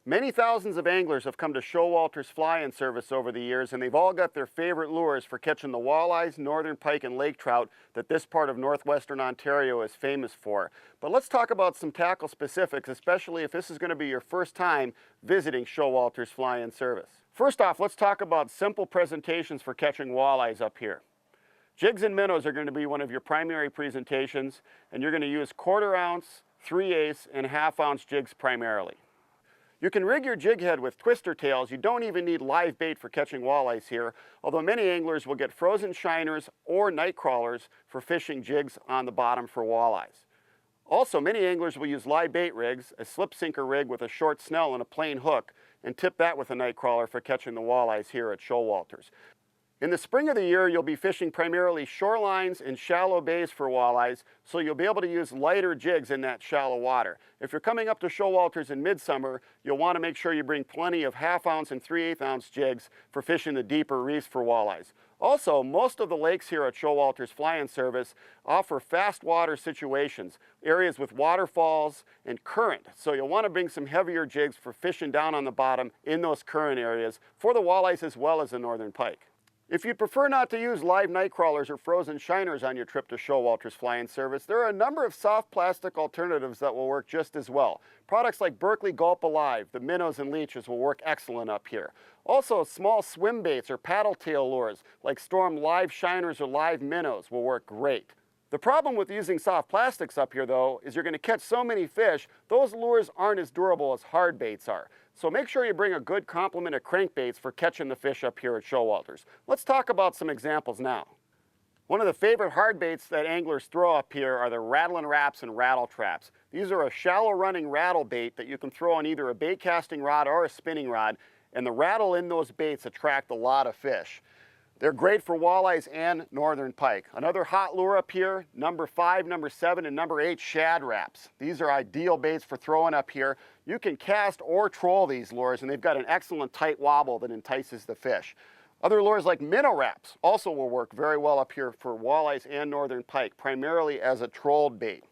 Many thousands of anglers have come to Showalter's fly-in service over the years, and they've all got their favorite lures for catching the walleyes, northern pike, and lake trout that this part of northwestern Ontario is famous for. But let's talk about some tackle specifics, especially if this is going to be your first time visiting Showalter's fly-in service. First off, let's talk about simple presentations for catching walleyes up here. Jigs and minnows are going to be one of your primary presentations, and you're going to use 1/4 ounce, 3/8, and 1/2 ounce jigs primarily. You can rig your jig head with twister tails. You don't even need live bait for catching walleyes here, although many anglers will get frozen shiners or night crawlers for fishing jigs on the bottom for walleyes. Also, many anglers will use live bait rigs, a slip sinker rig with a short snell and a plain hook, and tip that with a night crawler for catching the walleyes here at Showalter's. In the spring of the year, you'll be fishing primarily shorelines and shallow bays for walleyes, so you'll be able to use lighter jigs in that shallow water. If you're coming up to Showalter's in midsummer, you'll want to make sure you bring plenty of 1/2 ounce and 3/8 ounce jigs for fishing the deeper reefs for walleyes. Also, most of the lakes here at Showalter's fly-in service offer fast water situations, areas with waterfalls and current. So you'll want to bring some heavier jigs for fishing down on the bottom in those current areas for the walleyes as well as the northern pike. If you'd prefer not to use live night crawlers or frozen shiners on your trip to Showalter's fly-in service, there are a number of soft plastic alternatives that will work just as well. Products like Berkley Gulp Alive, the minnows and leeches will work excellent up here. Also, small swim baits or paddle tail lures like Storm live shiners or live minnows will work great. The problem with using soft plastics up here, though, is you're going to catch so many fish, those lures aren't as durable as hard baits are. So make sure you bring a good complement of crankbaits for catching the fish up here at Showalter's. Let's talk about some examples now. One of the favorite hard baits that anglers throw up here are the rattlin' wraps and rattle traps. These are a shallow running rattle bait that you can throw on either a bait casting rod or a spinning rod, and the rattle in those baits attract a lot of fish. They're great for walleyes and northern pike. Another hot lure up here, number 5, number 7, and number 8 shad wraps. These are ideal baits for throwing up here. You can cast or troll these lures, and they've got an excellent tight wobble that entices the fish. Other lures like minnow wraps also will work very well up here for walleyes and northern pike, primarily as a trolled bait.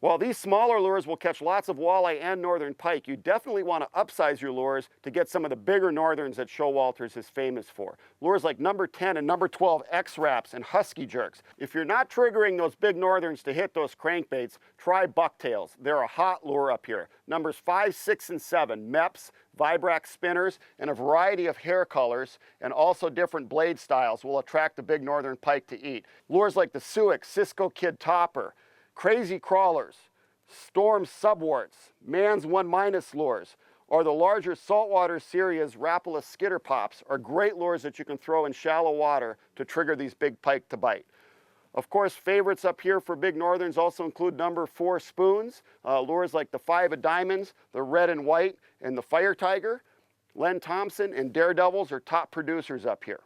While these smaller lures will catch lots of walleye and northern pike, you definitely want to upsize your lures to get some of the bigger northerns that Showalter's is famous for. Lures like number 10 and number 12 X-Wraps and Husky Jerks. If you're not triggering those big northerns to hit those crankbaits, try bucktails. They're a hot lure up here. Numbers 5, 6, and 7, Meps, Vibrax spinners, and a variety of hair colors, and also different blade styles will attract the big northern pike to eat. Lures like the Suick Cisco Kid Topper, Crazy Crawlers, Storm Subwarts, Man's 1- lures, or the larger saltwater series Rapala Skitter Pops are great lures that you can throw in shallow water to trigger these big pike to bite. Of course, favorites up here for big northerns also include number 4 spoons, lures like the 5 of Diamonds, the Red and White, and the Fire Tiger. Len Thompson and Daredevils are top producers up here.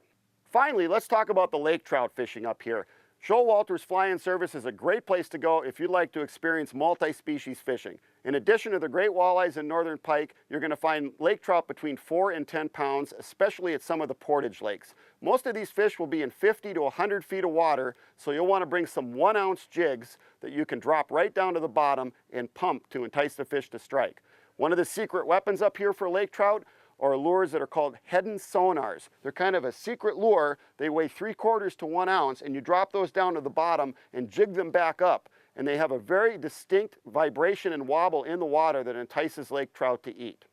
Finally, let's talk about the lake trout fishing up here. Showalter's fly-in service is a great place to go if you'd like to experience multi-species fishing. In addition to the great walleyes and northern pike, you're going to find lake trout between 4 and 10 pounds, especially at some of the portage lakes. Most of these fish will be in 50 to 100 feet of water, so you'll want to bring some 1-ounce jigs that you can drop right down to the bottom and pump to entice the fish to strike. One of the secret weapons up here for lake trout are lures that are called head-and sonars. They're kind of a secret lure. They weigh 3/4 to 1 ounce, and you drop those down to the bottom and jig them back up. And they have a very distinct vibration and wobble in the water that entices lake trout to eat.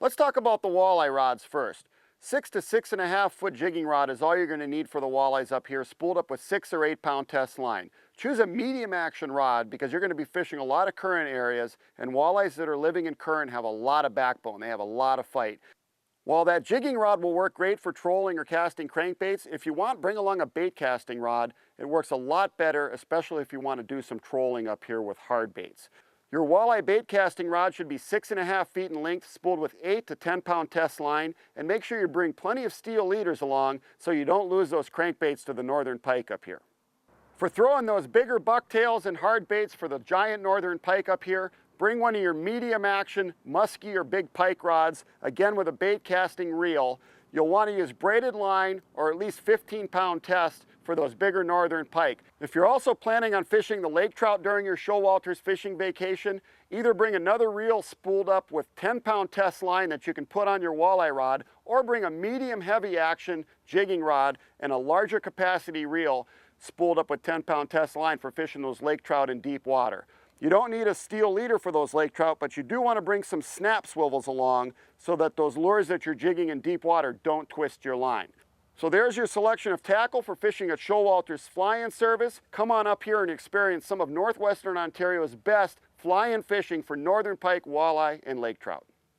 Let's talk about the walleye rods first. 6 to 6.5 foot jigging rod is all you're going to need for the walleyes up here, spooled up with 6 or 8 pound test line. Choose a medium action rod because you're going to be fishing a lot of current areas, and walleyes that are living in current have a lot of backbone. They have a lot of fight. While that jigging rod will work great for trolling or casting crankbaits, if you want, bring along a bait casting rod. It works a lot better, especially if you want to do some trolling up here with hard baits. Your walleye bait casting rod should be 6.5 feet in length, spooled with 8 to 10 pound test line, and make sure you bring plenty of steel leaders along so you don't lose those crankbaits to the northern pike up here. For throwing those bigger bucktails and hard baits for the giant northern pike up here, bring one of your medium action musky or big pike rods, again with a bait casting reel. You'll want to use braided line or at least 15 pound test for those bigger northern pike. If you're also planning on fishing the lake trout during your Showalter's fishing vacation, either bring another reel spooled up with 10-pound test line that you can put on your walleye rod, or bring a medium heavy action jigging rod and a larger capacity reel spooled up with 10-pound test line for fishing those lake trout in deep water. You don't need a steel leader for those lake trout, but you do want to bring some snap swivels along so that those lures that you're jigging in deep water don't twist your line. So there's your selection of tackle for fishing at Showalter's fly-in service. Come on up here and experience some of northwestern Ontario's best fly-in fishing for northern pike, walleye, and lake trout.